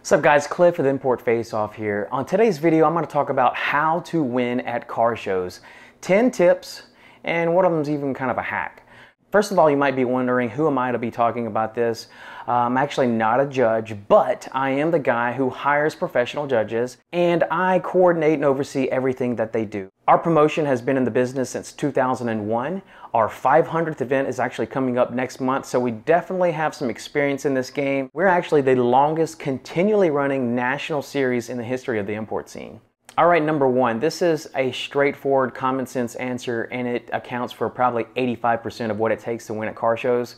What's up guys, Cliff with Import Face Off here. On today's video I'm going to talk about how to win at car shows. 10 tips, and one of them is even kind of a hack. First of all, you might be wondering, who am I to be talking about this? I'm actually not a judge, but I am the guy who hires professional judges and I coordinate and oversee everything that they do. Our promotion has been in the business since 2001. Our 500th event is actually coming up next month, so we definitely have some experience in this game. We're actually the longest continually running national series in the history of the import scene. All right, number one, this is a straightforward, common sense answer, and it accounts for probably 85% of what it takes to win at car shows.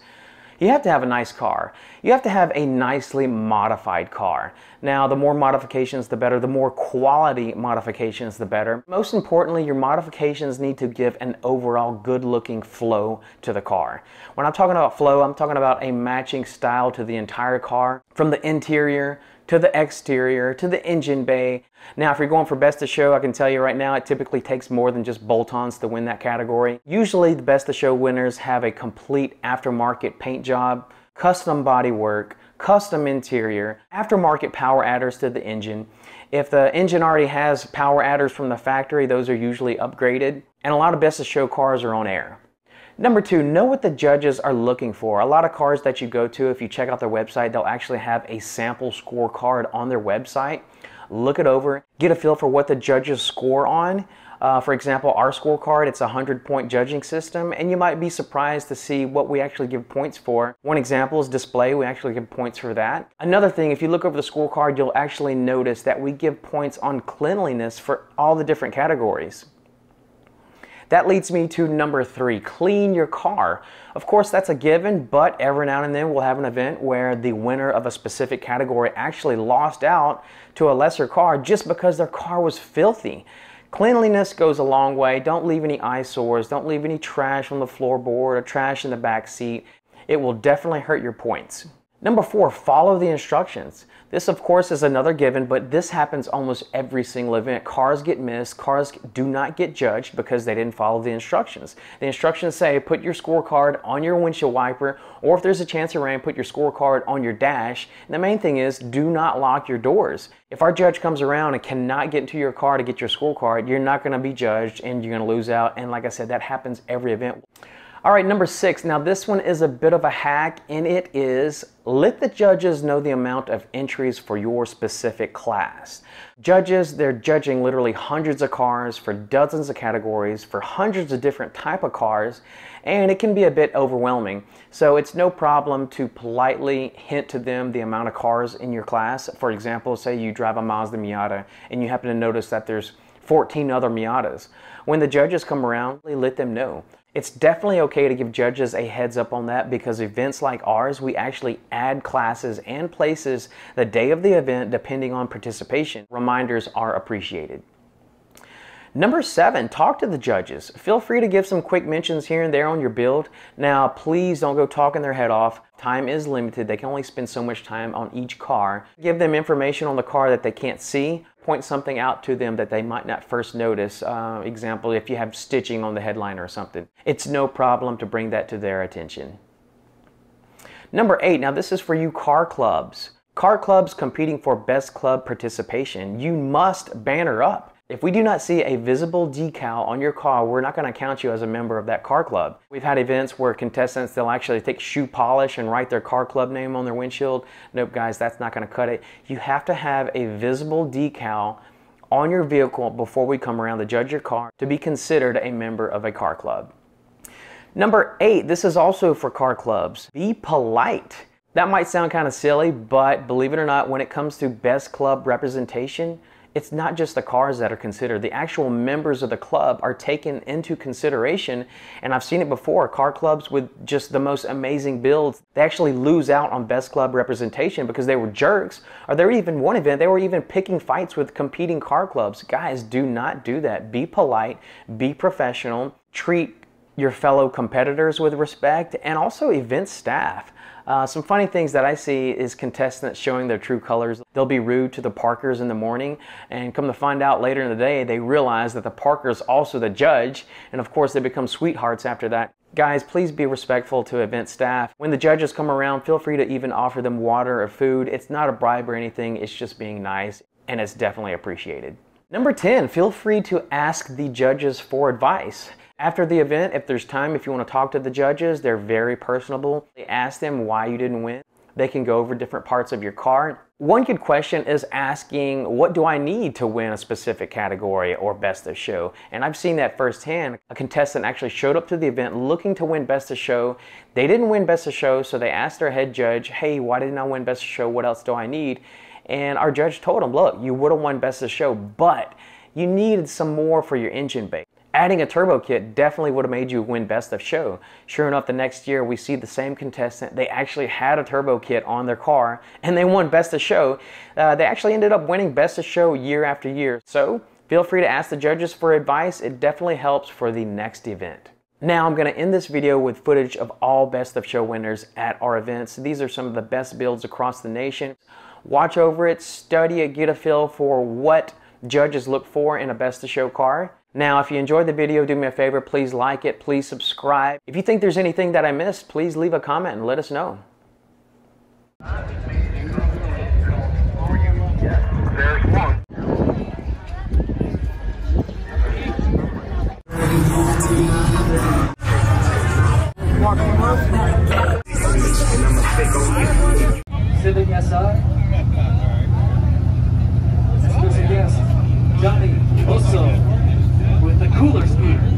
You have to have a nice car. You have to have a nicely modified car. Now, the more modifications, the better. The more quality modifications, the better. Most importantly, your modifications need to give an overall good-looking flow to the car. When I'm talking about flow, I'm talking about a matching style to the entire car, from the interior to the exterior, to the engine bay. Now, if you're going for best of show, I can tell you right now, it typically takes more than just bolt-ons to win that category. Usually, the best of show winners have a complete aftermarket paint job, custom body work, custom interior, aftermarket power adders to the engine. If the engine already has power adders from the factory, those are usually upgraded. And a lot of best of show cars are on air. Number two, know what the judges are looking for. A lot of cars that you go to, if you check out their website, they'll actually have a sample scorecard on their website. Look it over, get a feel for what the judges score on. For example, our scorecard, it's a 100-point judging system, and you might be surprised to see what we actually give points for. One example is display. We actually give points for that. Another thing, if you look over the scorecard, you'll actually notice that we give points on cleanliness for all the different categories. That leads me to number three, clean your car. Of course, that's a given, but every now and then we'll have an event where the winner of a specific category actually lost out to a lesser car just because their car was filthy. Cleanliness goes a long way. Don't leave any eyesores. Don't leave any trash on the floorboard or trash in the back seat. It will definitely hurt your points. Number four, follow the instructions. This, of course, is another given, but this happens almost every single event. Cars get missed. Cars do not get judged because they didn't follow the instructions. The instructions say put your scorecard on your windshield wiper, or if there's a chance of rain, put your scorecard on your dash. And the main thing is, do not lock your doors. If our judge comes around and cannot get into your car to get your scorecard, you're not going to be judged and you're going to lose out. And like I said, that happens every event. All right, number six. Now this one is a bit of a hack, and it is let the judges know the amount of entries for your specific class. Judges, they're judging literally hundreds of cars for dozens of categories for hundreds of different type of cars, and it can be a bit overwhelming. So it's no problem to politely hint to them the amount of cars in your class. For example, say you drive a Mazda Miata and you happen to notice that there's 14 other Miatas. When the judges come around, let them know. It's definitely okay to give judges a heads up on that, because events like ours, we actually add classes and places the day of the event depending on participation. Reminders are appreciated. Number seven, talk to the judges. Feel free to give some quick mentions here and there on your build. Now, please don't go talking their head off. Time is limited. They can only spend so much time on each car. Give them information on the car that they can't see. Point something out to them that they might not first notice. Example, if you have stitching on the headliner or something. It's no problem to bring that to their attention. Number eight, now this is for you car clubs. Car clubs competing for best club participation. You must banner up. If we do not see a visible decal on your car, we're not going to count you as a member of that car club. We've had events where contestants, they'll actually take shoe polish and write their car club name on their windshield. Nope, guys, that's not going to cut it. You have to have a visible decal on your vehicle before we come around to judge your car to be considered a member of a car club. Number eight, this is also for car clubs. Be polite. That might sound kind of silly, but believe it or not, when it comes to best club representation, it's not just the cars that are considered. The actual members of the club are taken into consideration, and I've seen it before. Car clubs with just the most amazing builds, they actually lose out on best club representation because they were jerks, or there were even one event, they were even picking fights with competing car clubs. Guys, do not do that. Be polite, be professional, treat your fellow competitors with respect, and also event staff. Some funny things that I see is contestants showing their true colors. They'll be rude to the parkers in the morning, and come to find out later in the day, they realize that the parker's also the judge, and of course they become sweethearts after that. Guys, please be respectful to event staff. When the judges come around, feel free to even offer them water or food. It's not a bribe or anything, it's just being nice, and it's definitely appreciated. Number 10, feel free to ask the judges for advice. After the event, if there's time, if you want to talk to the judges, they're very personable. Ask them why you didn't win. They can go over different parts of your car. One good question is asking, what do I need to win a specific category or best of show? And I've seen that firsthand. A contestant actually showed up to the event looking to win best of show. They didn't win best of show, so they asked their head judge, hey, why didn't I win best of show? What else do I need? And our judge told him, look, you would have won best of show, but you needed some more for your engine bay. Adding a turbo kit definitely would have made you win best of show. Sure enough, the next year we see the same contestant. They actually had a turbo kit on their car and they won best of show. They actually ended up winning best of show year after year. So feel free to ask the judges for advice. It definitely helps for the next event. Now I'm going to end this video with footage of all best of show winners at our events. These are some of the best builds across the nation. Watch over it, study it, get a feel for what judges look for in a best of show car. Now, if you enjoyed the video, do me a favor, please like it, please subscribe. If you think there's anything that I missed, please leave a comment and let us know. There's one. Civic SI. This goes against Johnny Oso with the cooler speed.